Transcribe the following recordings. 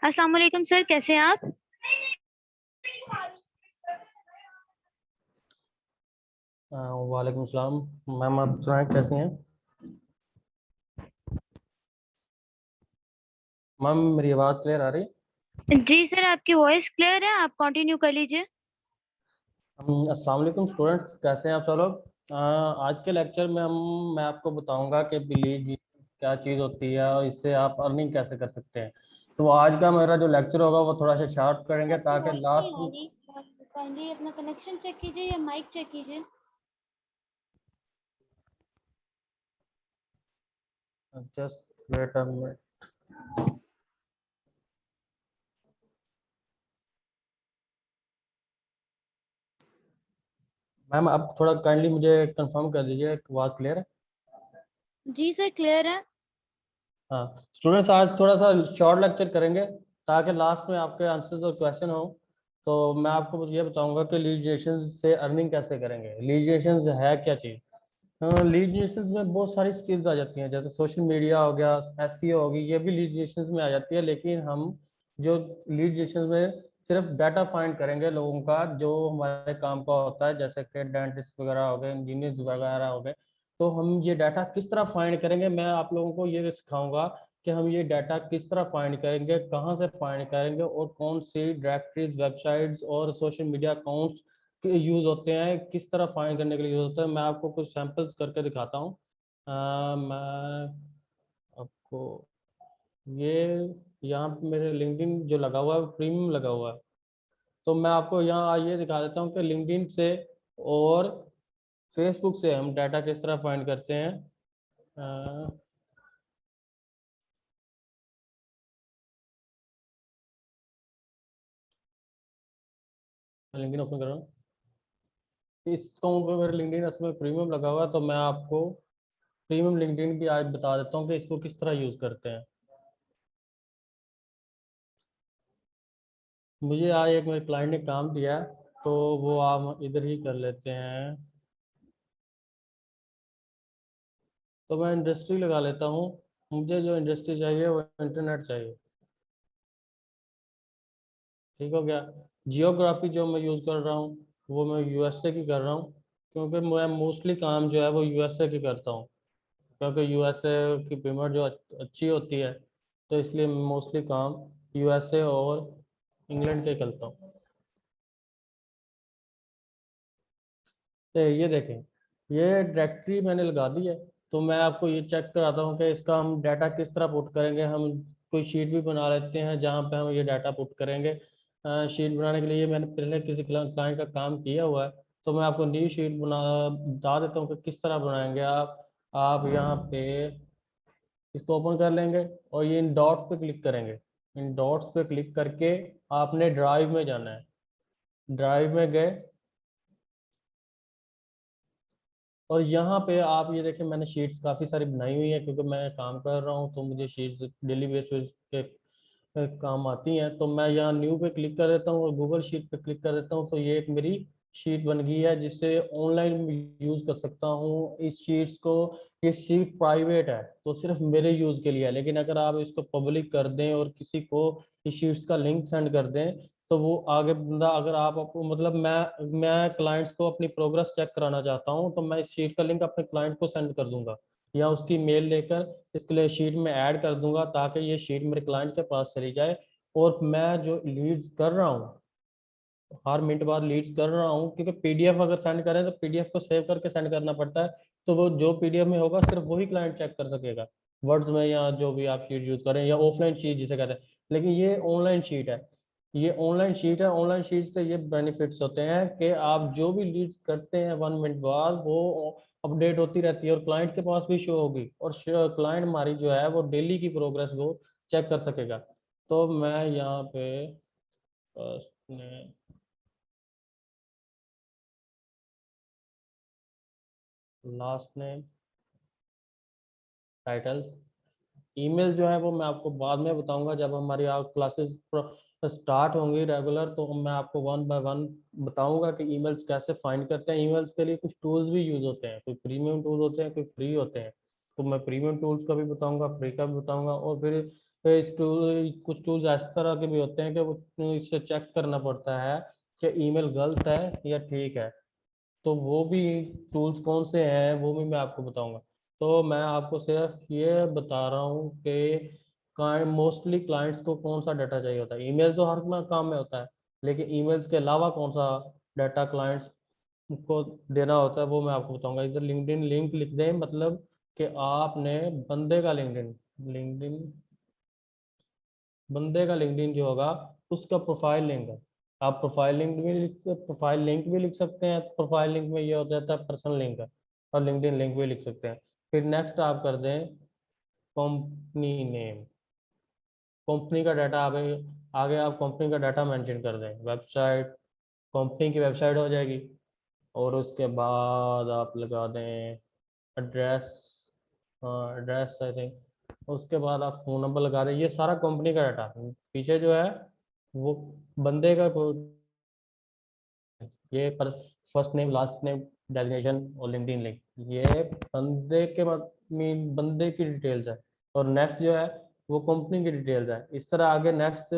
अस्सलाम वालेकुम सर, कैसे हैं आप? वालेकुम सलाम। मैम आप सुनाएं कैसी हैं? मैम मेरी आवाज़ क्लियर आ रही है? जी सर, आपकी वॉइस क्लियर है, आप कंटिन्यू कर लीजिए। अस्सलाम वालेकुम स्टूडेंट्स, कैसे हैं आप सब लोग? आज के लेक्चर में मैं आपको बताऊंगा कि बिलीव क्या चीज़ होती है और इससे आप अर्निंग कैसे कर सकते हैं। तो आज का मेरा जो लेक्चर होगा वो थोड़ा सा शार्ट करेंगे आपकी ताकि वॉइस नहीं लास्ट आ रही। काइंडली अपना कनेक्शन चेक कीजिए या माइक चेक कीजिए। Just wait a minute. Ma'am आप थोड़ा काइंडली मुझे कंफर्म कर दीजिए आवाज़ क्लियर है? जी सर, क्लियर है। हाँ स्टूडेंट्स, आज थोड़ा सा शॉर्ट लेक्चर करेंगे ताकि लास्ट में आपके आंसर्स और क्वेश्चन हो। तो मैं आपको ये बताऊंगा कि लीड जनरेशन से अर्निंग कैसे करेंगे। लीड जनरेशन है क्या चीज़? लीड जनरेशन में बहुत सारी स्किल्स आ जाती हैं, जैसे सोशल मीडिया हो गया, एसईओ होगी, ये भी लीड जनरेशन में आ जाती है। लेकिन हम जो लीड जनरेशन में सिर्फ डाटा फाइंड करेंगे लोगों का जो हमारे काम का होता है, जैसे कि डेंटिस्ट वगैरह हो गए, इंजीनियर्स वगैरह हो गए। तो हम ये डाटा किस तरह फाइंड करेंगे, मैं आप लोगों को ये सिखाऊंगा कि हम ये डाटा किस तरह फाइंड करेंगे, कहाँ से फाइंड करेंगे और कौन सी डायरेक्टरीज, वेबसाइट्स और सोशल मीडिया अकाउंट्स यूज़ होते हैं, किस तरह फाइंड करने के लिए यूज़ होता है। मैं आपको कुछ सैंपल्स करके दिखाता हूँ। मैं आपको ये यहाँ पे मेरे लिंक्डइन जो लगा हुआ है प्रीमियम लगा हुआ है। तो मैं आपको यहाँ ये दिखा देता हूँ कि लिंक्डइन से और फेसबुक से हम डाटा किस तरह फाइंड करते हैं। लिंक्डइन ओपन कर रहा हूँ। इस अकाउंट पे मेरे लिंक्डइन उसमें प्रीमियम लगा हुआ है, तो मैं आपको प्रीमियम लिंक्डइन की आज बता देता हूँ कि इसको किस तरह यूज़ करते हैं। मुझे आज एक मेरे क्लाइंट ने काम दिया है, तो वो आप इधर ही कर लेते हैं। तो मैं इंडस्ट्री लगा लेता हूँ। मुझे जो इंडस्ट्री चाहिए वो इंटरनेट चाहिए। ठीक हो गया। जियोग्राफी जो मैं यूज़ कर रहा हूँ वो मैं यूएसए की कर रहा हूँ, क्योंकि मैं मोस्टली काम जो है वो यूएसए की करता हूँ, क्योंकि यूएसए की पेमेंट जो अच्छी होती है, तो इसलिए मोस्टली काम यूएसए और इंग्लैंड के करता हूँ। तो ये देखें, ये डायरेक्टरी मैंने लगा दी है। तो मैं आपको ये चेक कराता हूँ कि इसका हम डाटा किस तरह पुट करेंगे। हम कोई शीट भी बना लेते हैं जहाँ पे हम ये डाटा पुट करेंगे। शीट बनाने के लिए मैंने पहले किसी क्लाइंट का काम किया हुआ है, तो मैं आपको न्यू शीट बता देता हूँ कि किस तरह बनाएंगे आप यहाँ पे इसको ओपन कर लेंगे और ये इन डॉट्स पे क्लिक करेंगे। इन डॉट्स पे क्लिक करके आपने ड्राइव में जाना है। ड्राइव में गए और यहाँ पे आप ये देखें, मैंने शीट्स काफ़ी सारी बनाई हुई हैं, क्योंकि मैं काम कर रहा हूँ तो मुझे शीट्स डेली बेसिस पे काम आती हैं। तो मैं यहाँ न्यू पे क्लिक कर देता हूँ और गूगल शीट पे क्लिक कर देता हूँ, तो ये एक मेरी शीट बन गई है जिससे ऑनलाइन यूज़ कर सकता हूँ इस शीट्स को। ये शीट प्राइवेट है तो सिर्फ मेरे यूज़ के लिए है, लेकिन अगर आप इसको पब्लिक कर दें और किसी को इस शीट्स का लिंक सेंड कर दें, तो वो आगे बंदा, अगर आप आपको मतलब मैं क्लाइंट्स को अपनी प्रोग्रेस चेक कराना चाहता हूँ, तो मैं इस शीट का लिंक अपने क्लाइंट को सेंड कर दूंगा या उसकी मेल लेकर इसके लिए शीट में ऐड कर दूंगा, ताकि ये शीट मेरे क्लाइंट के पास चली जाए। और मैं जो लीड्स कर रहा हूँ, हर मिनट बाद लीड्स कर रहा हूँ, क्योंकि पीडीएफ अगर सेंड करें तो पीडीएफ को सेव करके सेंड करना पड़ता है। तो वो जो पीडीएफ में होगा सिर्फ वही क्लाइंट चेक कर सकेगा, वर्ड्स में या जो भी आप शीट यूज करें, या ऑफलाइन शीट जिसे कहते हैं। लेकिन ये ऑनलाइन शीट है। ये ऑनलाइन शीट है। ऑनलाइन शीट से ये बेनिफिट्स होते हैं कि आप जो भी लीड्स करते हैं 1 मिनट बाद वो अपडेट होती रहती है और क्लाइंट के पास भी शो होगी, और क्लाइंट हमारी जो है वो डेली की प्रोग्रेस को चेक कर सकेगा। तो मैं यहाँ पे लास्ट नेम, टाइटल, ईमेल जो है वो मैं आपको बाद में बताऊंगा जब हमारी आप क्लासेस स्टार्ट होंगी रेगुलर, तो मैं आपको वन बाय वन बताऊंगा कि ईमेल्स कैसे फाइंड करते हैं। ईमेल्स के लिए कुछ टूल्स भी यूज होते हैं, कोई प्रीमियम टूल होते हैं, कोई फ्री होते हैं। तो मैं प्रीमियम टूल्स का भी बताऊंगा, फ्री का भी बताऊंगा, और फिर तो इस टूल कुछ टूल्स इस तरह के भी होते हैं कि वो इससे चेक करना पड़ता है कि ईमेल गलत है या ठीक है। तो वो भी टूल्स कौन से हैं वो भी मैं आपको बताऊंगा। तो मैं आपको सिर्फ ये बता रहा हूँ कि मोस्टली क्लाइंट्स को कौन सा डाटा चाहिए होता है। ईमेल तो हर काम में होता है, लेकिन ईमेल्स के अलावा कौन सा डाटा क्लाइंट्स को देना होता है वो मैं आपको बताऊंगा। इधर लिंक्डइन लिंक लिख दें, मतलब कि आपने बंदे का लिंक्डइन लिंक्डइन बंदे का लिंक्डइन जो होगा उसका प्रोफाइल लिंक है। आप प्रोफाइल लिंक भी लिख सकते हैं। प्रोफाइल लिंक में ये हो जाता है पर्सनल लिंक है, और लिंक्डइन लिंक भी लिख सकते हैं। फिर नेक्स्ट आप कर दें कंपनी नेम। कंपनी का डाटा आगे आप कंपनी का डाटा मेंशन कर दें। वेबसाइट, कंपनी की वेबसाइट हो जाएगी। और उसके बाद आप लगा दें एड्रेस, हाँ एड्रेस आई थिंक। उसके बाद आप फ़ोन नंबर लगा दें। ये सारा कंपनी का डाटा, पीछे जो है वो बंदे का ये पर first name last name designation और लिंक्डइन लिंक, ये बंदे के मीन बंदे की डिटेल्स है। और नेक्स्ट जो है वो कंपनी की डिटेल्स है। इस तरह आगे नेक्स्ट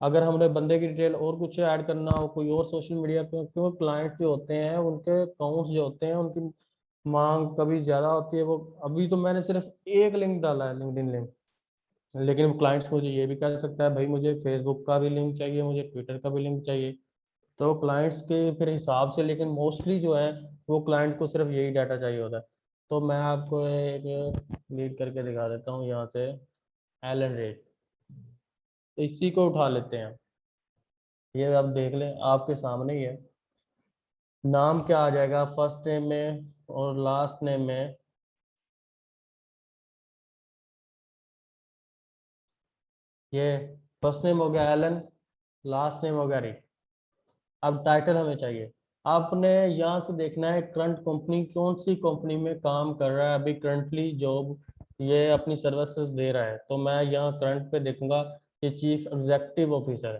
अगर हमने बंदे की डिटेल और कुछ ऐड करना हो, कोई और सोशल मीडिया पे, क्योंकि क्लाइंट जो होते हैं उनके अकाउंट्स जो होते हैं उनकी मांग कभी ज़्यादा होती है। वो अभी तो मैंने सिर्फ एक लिंक डाला है लिंक्डइन लिंक, लेकिन क्लाइंट्स मुझे ये भी कह सकता है भाई मुझे फेसबुक का भी लिंक चाहिए, मुझे ट्विटर का भी लिंक चाहिए। तो क्लाइंट्स के फिर हिसाब से, लेकिन मोस्टली जो है वो क्लाइंट को सिर्फ यही डाटा चाहिए होता है। तो मैं आपको एक लीड करके दिखा देता हूँ यहाँ से, एलन रेट। तो इसी को उठा लेते हैं। ये आप देख लें आपके सामने ही है। नाम क्या आ जाएगा फर्स्ट नेम में और लास्ट नेम में? ये फर्स्ट नेम हो गया एलन, लास्ट नेम हो गया रिक। अब टाइटल हमें चाहिए। आपने यहाँ से देखना है करंट कंपनी कौन सी कंपनी में काम कर रहा है, अभी करंटली जॉब ये अपनी सर्विसेज दे रहा है। तो मैं यहाँ करंट पे देखूंगा कि चीफ एग्जेक्टिव ऑफिसर है।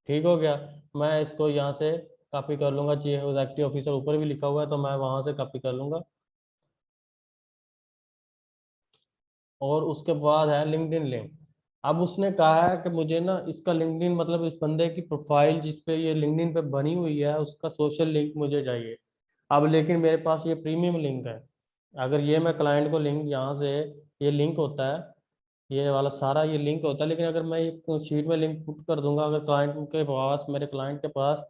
ठीक हो गया। मैं इसको यहाँ से कॉपी कर लूंगा। चीफ एग्जेक्टिव ऑफिसर ऊपर भी लिखा हुआ है तो मैं वहाँ से कॉपी कर लूंगा। और उसके बाद है लिंक्डइन लिंक। अब उसने कहा है कि मुझे ना इसका लिंक्डइन मतलब इस बंदे की प्रोफाइल जिस पे ये लिंक्डइन पे बनी हुई है उसका सोशल लिंक मुझे चाहिए। अब लेकिन मेरे पास ये प्रीमियम लिंक है। अगर ये मैं क्लाइंट को लिंक यहाँ से, ये लिंक होता है, ये वाला सारा ये लिंक होता है, लेकिन अगर मैं एक शीट में लिंक पुट कर दूंगा, अगर क्लाइंट के पास, मेरे क्लाइंट के पास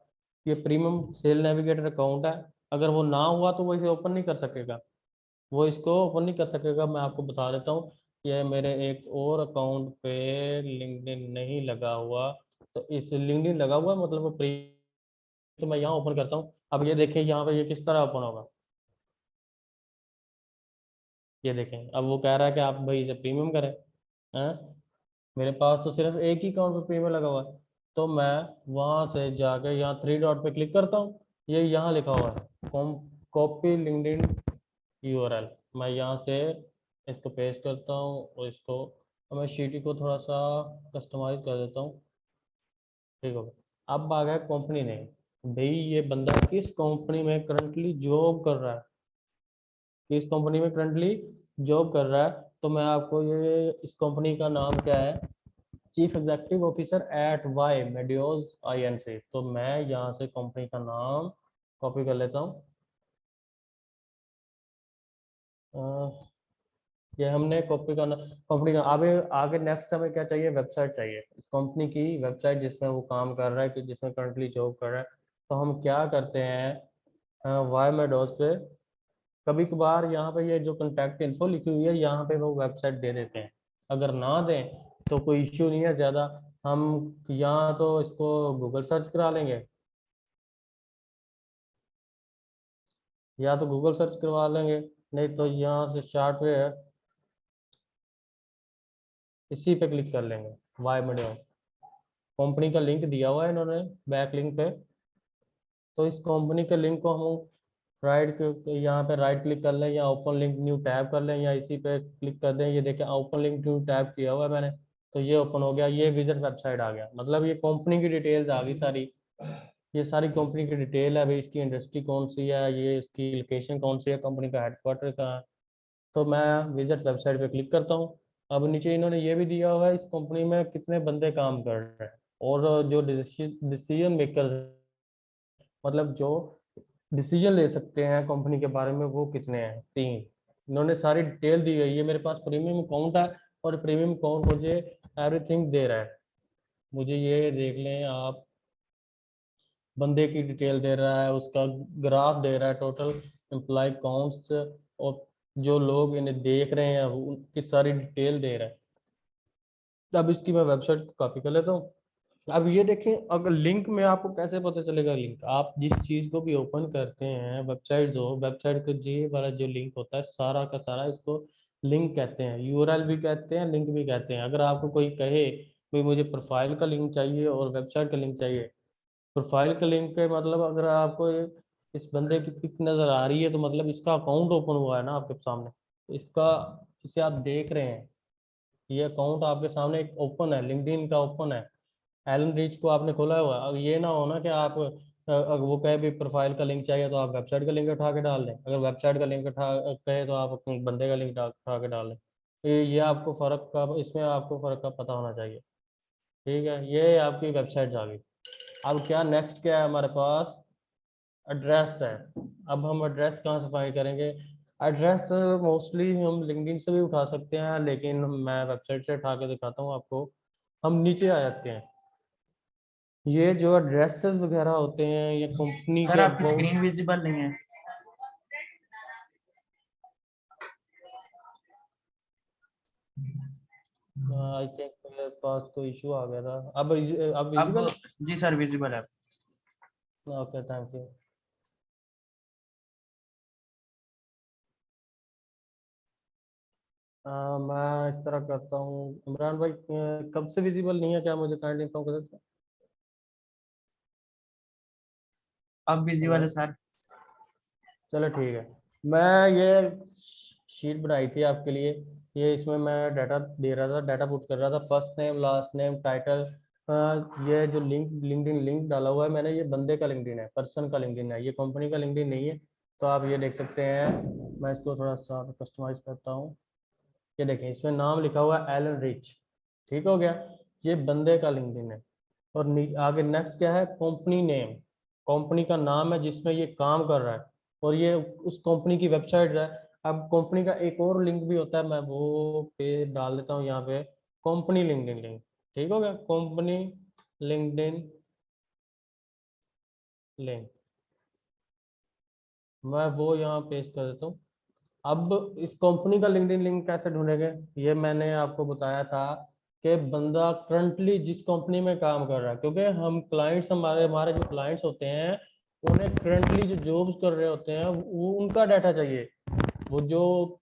ये प्रीमियम सेल नेविगेटर अकाउंट है, अगर वो ना हुआ तो वो इसे ओपन नहीं कर सकेगा। वो इसको ओपन नहीं कर सकेगा। मैं आपको बता देता हूँ, ये मेरे एक और अकाउंट पे लिंक्डइन नहीं लगा हुआ, तो इस लिंक्डइन लगा हुआ है, मतलब वो प्री, तो मैं यहाँ ओपन करता हूँ। अब ये देखें यहाँ पे ये किस तरह ओपन होगा। ये देखें अब वो कह रहा है कि आप भाई इसे प्रीमियम करें। हैं, मेरे पास तो सिर्फ एक ही अकाउंट पे प्रीमियम लगा हुआ है। तो मैं वहाँ से जाके यहाँ थ्री डॉट पे क्लिक करता हूँ। ये यहाँ लिखा हुआ है कॉपी लिंक्डइन यूआरएल। मैं यहाँ से इसको पेस्ट करता हूँ और इसको मैं शीटी को थोड़ा सा कस्टमाइज कर देता हूँ। ठीक हो गया। अब आ गया कंपनी नेम। भाई ये बंदा किस कंपनी में करंटली जॉब कर रहा है, किस कंपनी में करंटली जॉब कर रहा है। तो मैं आपको ये इस कंपनी का नाम क्या है, chief executive officer at Y medios I N C. तो मैं यहाँ से कंपनी का नाम कॉपी कर लेता हूँ। ये हमने कॉपी करना, कंपनी का आगे आगे नेक्स्ट हमें क्या चाहिए, वेबसाइट चाहिए इस कंपनी की, वेबसाइट जिसमें वो काम कर रहा है, कि जिसमें करंटली जॉब कर रहा है। तो हम क्या करते हैं, वाई मेडोज पे कभी कभार यहाँ पे ये जो कॉन्टैक्ट इन्फो लिखी हुई है यहाँ पे वो वेबसाइट दे देते हैं। अगर ना दें तो कोई इश्यू नहीं है ज़्यादा। हम यहाँ तो इसको गूगल सर्च करा लेंगे, या तो गूगल सर्च करवा लेंगे, नहीं तो यहाँ से चार्ट पे है, इसी पे क्लिक कर लेंगे। वाई मेडो कंपनी का लिंक दिया हुआ है इन्होंने बैक लिंक पे। तो इस कंपनी के लिंक को हम यहाँ पे राइट क्लिक कर लें, या ओपन लिंक न्यू टैब कर लें, या इसी पे क्लिक कर दें। ये देखें ओपन लिंक न्यू टैब किया हुआ है मैंने, तो ये ओपन हो गया। ये विजिट वेबसाइट आ गया, मतलब ये कंपनी की डिटेल्स आ गई सारी। ये सारी कंपनी की डिटेल है भाई, इसकी इंडस्ट्री कौन सी है, ये इसकी लोकेशन कौन सी है, कंपनी का हेडक्वार्टर कहाँ है। तो मैं विजिट वेबसाइट पे क्लिक करता हूँ। अब नीचे इन्होंने ये भी दिया हुआ है इस कंपनी में कितने बंदे काम कर रहे हैं, और जो डिसीजन मेकर, मतलब जो डिसीजन ले सकते हैं कंपनी के बारे में, वो कितने हैं, 3। इन्होंने सारी डिटेल दी गई है। मेरे पास प्रीमियम अकाउंट है और प्रीमियम अकाउंट मुझे एवरीथिंग दे रहा है। मुझे ये देख लें आप, बंदे की डिटेल दे रहा है, उसका ग्राफ दे रहा है, टोटल एम्प्लॉय काउंट्स, और जो लोग इन्हें देख रहे हैं उनकी सारी डिटेल दे रहा है। अब इसकी मैं वेबसाइट को कॉपी कर लेता हूँ। अब ये देखें, अगर लिंक में आपको कैसे पता चलेगा लिंक, आप जिस चीज़ को भी ओपन करते हैं, वेबसाइट जो वेबसाइट का जी वाला जो लिंक होता है सारा का सारा, इसको लिंक कहते हैं, यूआरएल भी कहते हैं, लिंक भी कहते हैं। अगर आपको कोई कहे भाई मुझे प्रोफाइल का लिंक चाहिए और वेबसाइट का लिंक चाहिए, प्रोफाइल का लिंक के मतलब अगर आपको इस बंदे की पिक नज़र आ रही है तो मतलब इसका अकाउंट ओपन हुआ है ना आपके सामने, इसका, इसे आप देख रहे हैं, ये अकाउंट आपके सामने एक ओपन है, लिंक्डइन का ओपन है, एलन रीच को आपने खोला हुआ है। अब ये ना हो ना कि आप अगर वो कहे भी प्रोफाइल का लिंक चाहिए तो आप वेबसाइट का लिंक उठा के डाल दें, अगर वेबसाइट का लिंक उठा कहे तो आप अपने बंदे का लिंक उठा के डाल दें। ये आपको फ़र्क का, इसमें आपको फ़र्क का पता होना चाहिए। ठीक है, ये आपकी वेबसाइट आ गई। अब क्या नेक्स्ट क्या है हमारे पास, एड्रेस है। अब हम एड्रेस कहाँ से फाइंड करेंगे, एड्रेस मोस्टली हम लिंक्डइन से भी उठा सकते हैं, लेकिन मैं वेबसाइट से उठा के दिखाता हूँ आपको। हम नीचे आ जाते हैं, ये जो एड्रेसेस वगैरह होते हैं ये कंपनी सर के आपकी अबाउट, स्क्रीन विजिबल नहीं है। आई थिंक मेरे पास कोई इशू आ गया था। अब अब विजिबल, जी सर विजिबल है। Okay thank you. मैं इस तरह करता हूँ, इमरान भाई कब से विजिबल नहीं है, क्या मुझे काइंडली इन्फॉर्म कर सकते हैं? अब विजिबल है सर। चलो ठीक है, मैं ये शीट बनाई थी आपके लिए, ये इसमें मैं डाटा दे रहा था, डाटा पुट कर रहा था, first name, last name, title. ये जो लिंक्डइन लिंक डाला हुआ है मैंने, ये बंदे का लिंक्डइन है, पर्सन का लिंक्डइन है, ये कंपनी का लिंक्डइन नहीं है। तो आप ये देख सकते हैं, मैं इसको थोड़ा सा कस्टमाइज करता हूँ। ये देखें, इसमें नाम लिखा हुआ है एलन रिच, ठीक हो गया, ये बंदे का लिंक्डइन है। और आगे नेक्स्ट क्या है, कंपनी नेम, कंपनी का नाम है जिसमें ये काम कर रहा है, और ये उस कंपनी की वेबसाइट है। अब कंपनी का एक और लिंक भी होता है, मैं वो पे डाल देता हूँ यहाँ पे, कंपनी लिंक्डइन लिंक, ठीक हो गया, कंपनी लिंक्डइन लिंक, मैं वो यहाँ पेस्ट कर देता हूँ। अब इस कंपनी का लिंक्डइन लिंक कैसे ढूंढेंगे, ये मैंने आपको बताया था कि बंदा करंटली जिस कंपनी में काम कर रहा है, क्योंकि हम क्लाइंट्स, हमारे हमारे जो क्लाइंट्स होते हैं उन्हें करंटली जो जॉब्स कर रहे होते हैं वो उनका डाटा चाहिए। वो जो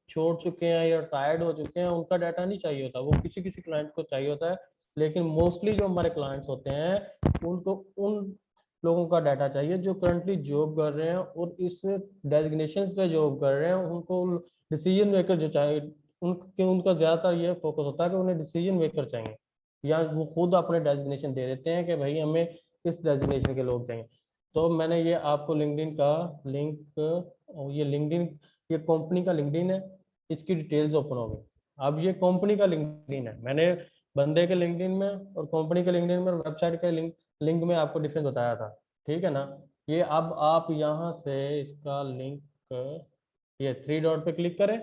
छोड़ चुके हैं या टायर्ड हो चुके हैं उनका डाटा नहीं चाहिए होता, वो किसी किसी क्लाइंट को चाहिए होता है। लेकिन मोस्टली जो हमारे क्लाइंट्स होते हैं उनको उन लोगों का डाटा चाहिए जो करंटली जॉब कर रहे हैं और इस डेजिग्नेशन पे जॉब कर रहे हैं, उनको डिसीजन मेकर जो चाहिए, उनका ज़्यादातर ये फोकस होता है कि उन्हें डिसीजन मेकर चाहिए, या वो खुद अपने डेजिग्नेशन दे देते हैं कि भाई हमें इस डेजिग्नेशन के लोग चाहिए। तो मैंने ये आपको लिंक्डइन का लिंक, ये लिंक्डइन, ये कंपनी का लिंक्डइन है, इसकी डिटेल्स ओपन हो गई। अब ये कंपनी का लिंक्डइन है, मैंने बंदे के लिंक्डइन में और कंपनी के लिंक्डइन में, वेबसाइट के लिंक में आपको डिफरेंस बताया था, ठीक है ना। ये अब आप यहाँ से इसका लिंक, ये 3 डॉट पे क्लिक करें,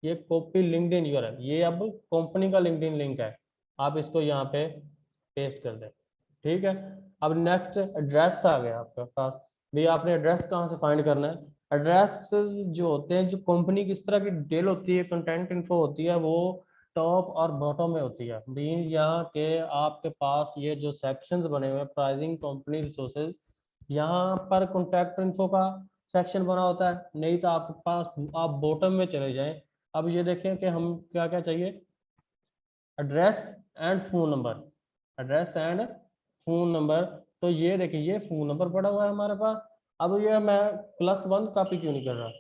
ये कॉपी लिंक्डइन यूआरएल, ये अब कंपनी का लिंक्डइन लिंक है, आप इसको यहाँ पे पेस्ट कर दें, ठीक है। अब नेक्स्ट एड्रेस आ गया आपके पास, भाई आपने एड्रेस कहाँ से फाइंड करना है। एड्रेस जो होते हैं, जो कंपनी किस तरह की डिटेल होती है, कंटेंट इन्फो होती है, वो टॉप और बॉटम में होती है। बीन यहाँ के आपके पास ये जो सेक्शंस बने हुए हैं, प्राइसिंग, कंपनी रिसोर्सेज, यहाँ पर कॉन्टैक्ट इन्फो का सेक्शन बना होता है, नहीं तो आपके पास आप बॉटम में चले जाएं। अब ये देखें कि हम क्या क्या चाहिए, address and phone number, address and phone number. तो ये देखिए, ये फ़ोन नंबर पड़ा हुआ है हमारे पास। अब ये मैं +1 कॉपी क्यों नहीं कर रहा,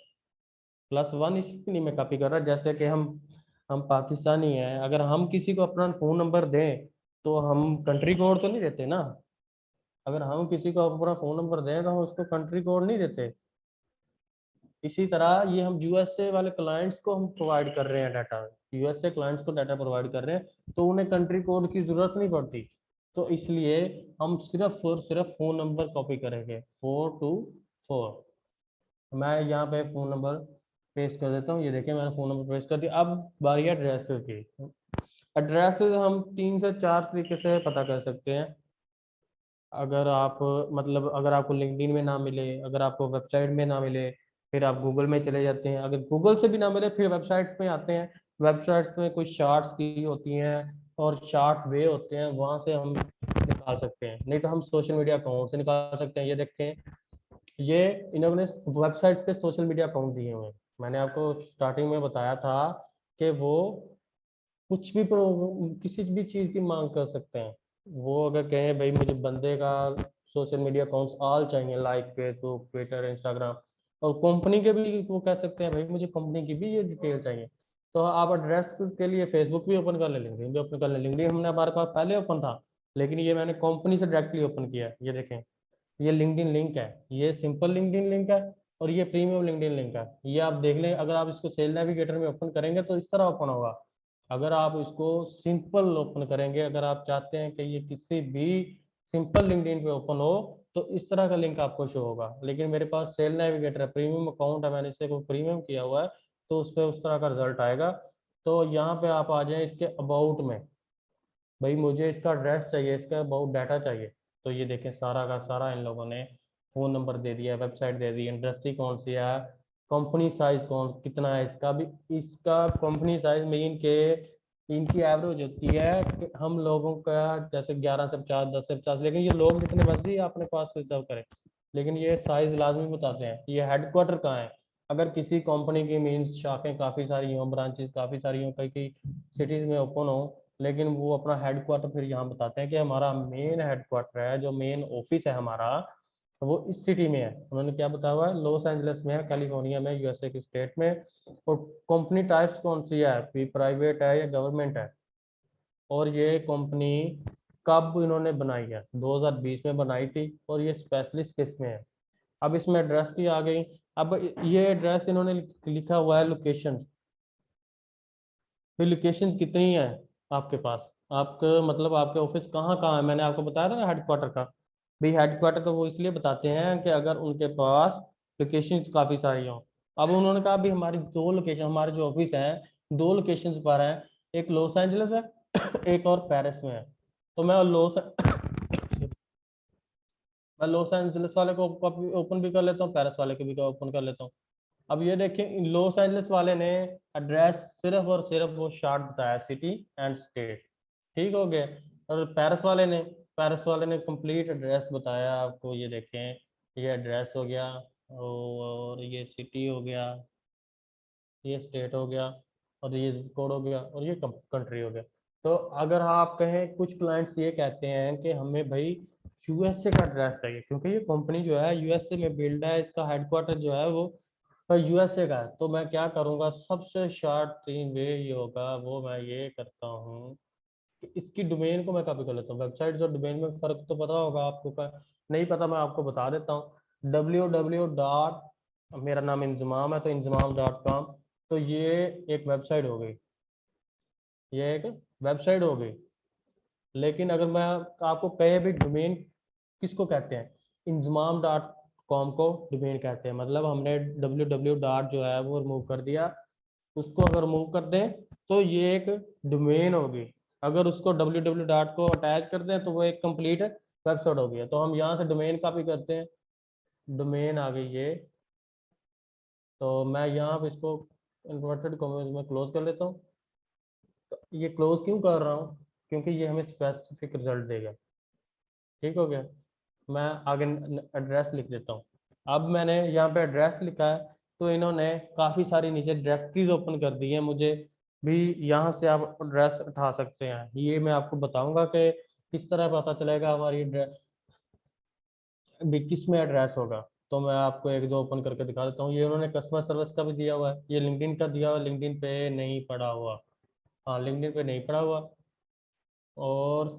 +1 इसलिए मैं कॉपी कर रहा, जैसे कि हम पाकिस्तानी हैं, अगर हम किसी को अपना फ़ोन नंबर दें तो हम कंट्री कोड तो नहीं देते ना, अगर हम किसी को अपना फ़ोन नंबर दें तो हम उसको कंट्री कोड नहीं देते। इसी तरह ये हम यूएसए वाले क्लाइंट्स को हम प्रोवाइड कर रहे हैं डाटा, यूएसए क्लाइंट्स को डाटा प्रोवाइड कर रहे हैं तो उन्हें कंट्री कोड की जरूरत नहीं पड़ती। तो इसलिए हम सिर्फ और सिर्फ फ़ोन नंबर कॉपी करेंगे 424। मैं यहाँ पे फ़ोन नंबर पेस्ट कर देता हूँ। ये देखिए मैंने फ़ोन नंबर पेस्ट कर दिया। अब बारी है एड्रेस की। एड्रेस हम 3 से 4 तरीके से पता कर सकते हैं। अगर आप मतलब अगर आपको लिंक्डइन में ना मिले, अगर आपको वेबसाइट में ना मिले, फिर आप गूगल में चले जाते हैं। अगर गूगल से भी ना मिले फिर वेबसाइट्स पे आते हैं। वेबसाइट्स में कुछ चार्ट्स की होती हैं और चार्ट वे होते हैं, वहाँ से हम निकाल सकते हैं। नहीं तो हम सोशल मीडिया अकाउंट से निकाल सकते हैं। ये देखें, ये इन्होंने वेबसाइट्स के सोशल मीडिया अकाउंट दिए हुए हैं। मैंने आपको स्टार्टिंग में बताया था कि वो कुछ भी किसी भी चीज़ की मांग कर सकते हैं। वो अगर कहें भाई मुझे बंदे का सोशल मीडिया अकाउंट्स ऑल चाहिए, लाइक फेसबुक, ट्विटर, इंस्टाग्राम, और कंपनी के भी वो कह सकते हैं भाई मुझे कंपनी की भी ये डिटेल चाहिए। तो आप एड्रेस के लिए फेसबुक भी ओपन कर ले, लिंक्डइन भी ओपन कर ले। लिंक्डइन हमने हमारे पास पहले ओपन था, लेकिन ये मैंने कंपनी से डायरेक्टली ओपन किया है। ये देखें, ये लिंक्डइन लिंक है, ये सिंपल लिंक्डइन लिंक है और ये प्रीमियम लिंक्डइन लिंक है। ये आप देख लें, अगर आप इसको सेल नेविगेटर में ओपन करेंगे तो इस तरह ओपन होगा। अगर आप इसको सिंपल ओपन करेंगे, अगर आप चाहते हैं कि ये किसी भी सिंपल लिंक्डइन पे ओपन हो तो इस तरह का लिंक आपको शो होगा। लेकिन मेरे पास सेल नेविगेटर है, प्रीमियम अकाउंट है, मैंने इसे को प्रीमियम किया हुआ है, तो उस पर उस तरह का रिजल्ट आएगा। तो यहाँ पे आप आ जाएं इसके अबाउट में, भाई मुझे इसका एड्रेस चाहिए, इसका अबाउट डाटा चाहिए। तो ये देखें सारा का सारा इन लोगों ने फ़ोन नंबर दे दिया, वेबसाइट दे दी, इंडस्ट्री कौन सी है, कंपनी साइज कौन कितना है इसका भी। इसका कंपनी साइज में इनकी एवरेज होती है कि हम लोगों का जैसे 11 से 50, 10 से 50, लेकिन ये लोग जितने मर्जी अपने पास रिजर्व करें, लेकिन ये साइज लाजमी बताते हैं। ये हेडक्वार्टर कहाँ है, अगर किसी कंपनी की मीन्स शाखें काफ़ी सारी हों, ब्रांचेस काफ़ी सारी हों, कई कई सिटीज़ में ओपन हो, लेकिन वो अपना हेडक्वार्टर फिर यहाँ बताते हैं कि हमारा मेन हेडक्वार्टर है, जो मेन ऑफिस है हमारा, वो इस सिटी में है। उन्होंने क्या बताया हुआ है, लॉस एंजलिस में है, कैलिफोर्निया में, यूएसए के स्टेट में। और कंपनी टाइप्स कौन सी है, प्राइवेट है या गवर्नमेंट है, और ये कंपनी कब इन्होंने बनाई है, 2020 में बनाई थी, और ये स्पेशलिस्ट किस में है। अब इसमें एड्रेस की आ गई। अब ये एड्रेस इन्होंने लिखा हुआ है लोकेशन। फिर लोकेशन कितनी है आपके पास, आपके मतलब आपके ऑफिस कहाँ कहाँ है। मैंने आपको बताया था ना हेडक्वार्टर का, भाई हेडक्वार्टर का वो इसलिए बताते हैं कि अगर उनके पास लोकेशन काफ़ी सारी हों। अब उन्होंने कहा भी हमारी 2 लोकेशन, हमारे जो ऑफिस हैं 2 लोकेशन पर हैं, एक लॉस एंजलिस है एक और पेरिस में है। तो मैं लॉस एंजलिस वाले को ओपन भी कर लेता हूँ, पेरिस वाले को भी ओपन कर लेता हूँ। अब ये देखिए, लॉस एंजलिस वाले ने एड्रेस सिर्फ और सिर्फ वो शार्ट बताया, सिटी एंड स्टेट, ठीक हो गया। और पेरिस वाले ने कंप्लीट एड्रेस बताया आपको। ये देखें, ये एड्रेस हो गया और ये सिटी हो गया, ये स्टेट हो गया, और ये कोड हो गया, और ये कंट्री हो गया। तो अगर आप कहें, कुछ क्लाइंट्स ये कहते हैं कि हमें भाई यूएसए का एड्रेस चाहिए, क्योंकि ये कंपनी जो है यूएसए में बिल्ड है, इसका हेडक्वार्टर जो है वो यूएसए का है। तो मैं क्या करूँगा, सबसे शॉर्ट तीन वे ये होगा, वो मैं ये करता हूँ कि इसकी डोमेन को मैं कॉपी कर लेता हूँ। वेबसाइट और डोमेन में फ़र्क तो पता होगा आपको, का नहीं पता मैं आपको बता देता हूँ। www डॉट, मेरा नाम इंजमाम है तो इंजमाम.com। तो ये एक वेबसाइट हो गई, ये एक वेबसाइट हो गई। लेकिन अगर मैं आपको कहे भी डोमेन किसको कहते हैं, इंजमाम.com को डोमेन कहते हैं। मतलब हमने www डॉट जो है वो रिमूव कर दिया, उसको अगर रिमूव कर दें तो ये एक डोमेन होगी। अगर उसको www डॉट को अटैच कर दें तो वो एक कंप्लीट वेबसाइट हो गया। तो हम यहाँ से डोमेन कॉपी करते हैं, डोमेन आ गई ये। तो मैं यहाँ पे इसको इन्वर्टेड कॉमेस में क्लोज कर लेता हूँ। तो ये क्लोज क्यों कर रहा हूँ, क्योंकि ये हमें स्पेसिफिक रिजल्ट देगा। ठीक हो गया। मैं आगे एड्रेस लिख देता हूँ। अब मैंने यहाँ पे एड्रेस लिखा है, तो इन्होंने काफ़ी सारी नीचे डायरेक्टरीज ओपन कर दी है, मुझे भी यहाँ से आप एड्रेस उठा सकते हैं। ये मैं आपको बताऊंगा कि किस तरह पता चलेगा हमारी एड्रेस भी किस में एड्रेस होगा। तो मैं आपको एक दो ओपन करके दिखा देता हूँ। ये उन्होंने कस्टमर सर्विस का भी दिया हुआ है, ये लिंक्डइन का दिया हुआ है, लिंक्डइन पे नहीं पड़ा हुआ। हाँ, लिंक्डइन पे नहीं पड़ा हुआ। और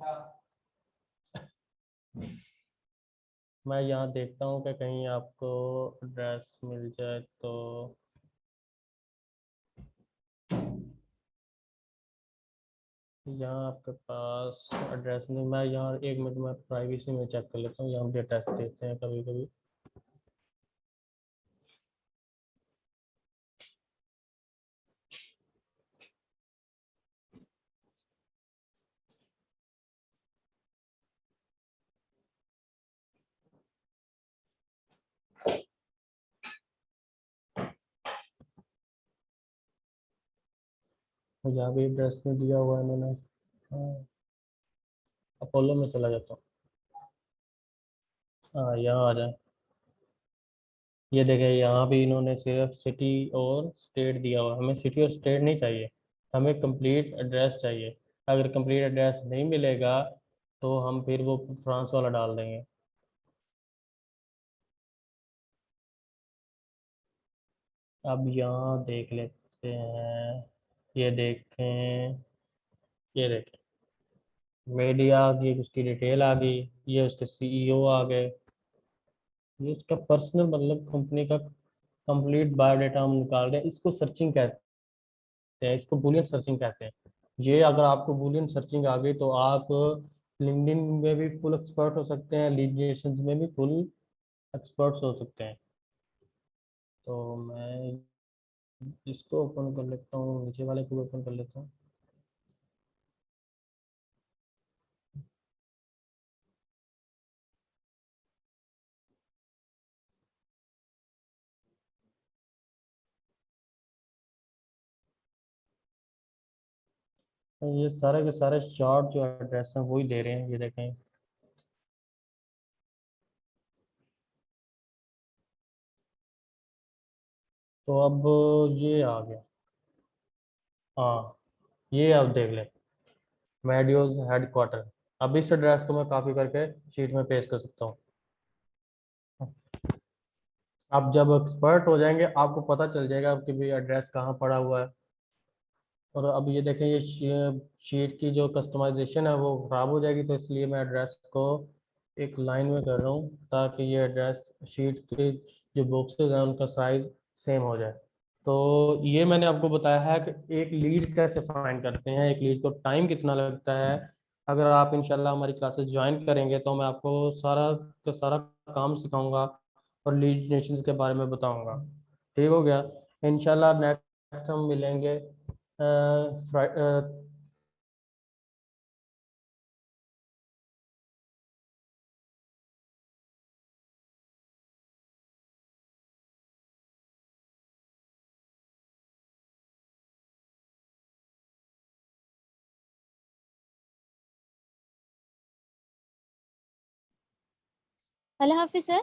मैं यहाँ देखता हूँ कि कहीं आपको एड्रेस मिल जाए तो यहाँ आपके पास एड्रेस नहीं, मैं यहाँ 1 मिनट में प्राइवेसी में चेक कर लेता हूँ, यहाँ भी टेस्ट देते हैं कभी कभी। यहाँ भी एड्रेस नहीं दिया हुआ है इन्होंने। हाँ, अपोलो में चला जाता हूँ। हाँ, यहाँ आ जाए। ये देखें, यहाँ भी इन्होंने सिर्फ सिटी और स्टेट दिया हुआ है। हमें सिटी और स्टेट नहीं चाहिए, हमें कंप्लीट एड्रेस चाहिए। अगर कंप्लीट एड्रेस नहीं मिलेगा तो हम फिर वो फ्रांस वाला डाल देंगे। अब यहाँ देख लेते हैं, ये देखें, ये देखें, मीडिया आ गई, उसकी डिटेल आ गई, ये उसके सीईओ आ गए, ये उसका पर्सनल मतलब कंपनी का कंप्लीट बायोडाटा हम निकाल रहे हैं। इसको सर्चिंग कहते हैं, इसको बुलियन सर्चिंग कहते हैं। ये अगर आपको बुलियन सर्चिंग आ गई तो आप लिंक्डइन में भी फुल एक्सपर्ट हो सकते हैं, लीड जनरेशन में भी फुल एक्सपर्ट्स हो सकते हैं। तो मैं इसको ओपन कर लेता हूँ, नीचे वाले को ओपन कर लेता हूँ। ये सारे के सारे चार्ट जो एड्रेस हैं वही दे रहे हैं, ये देखें। तो अब ये आ गया। हाँ, ये अब देख लें, मेडियोज हेडक्वार्टर। अब इस एड्रेस को मैं कॉपी करके शीट में पेस्ट कर सकता हूँ। आप जब एक्सपर्ट हो जाएंगे आपको पता चल जाएगा कि भाई एड्रेस कहाँ पड़ा हुआ है। और अब ये देखें, ये शीट की जो कस्टमाइजेशन है वो ख़राब हो जाएगी, तो इसलिए मैं एड्रेस को एक लाइन में कर रहा हूँ ताकि ये एड्रेस शीट के जो बॉक्सेस हैं उनका साइज सेम हो जाए। तो ये मैंने आपको बताया है कि एक लीड कैसे फाइंड करते हैं, एक लीड को टाइम कितना लगता है। अगर आप इंशाल्लाह हमारी क्लासेस ज्वाइन करेंगे तो मैं आपको सारा का सारा काम सिखाऊंगा और लीड जनरेशन के बारे में बताऊंगा। ठीक हो गया। इंशाल्लाह नेक्स्ट हम मिलेंगे अल्लाह हाफिज सर।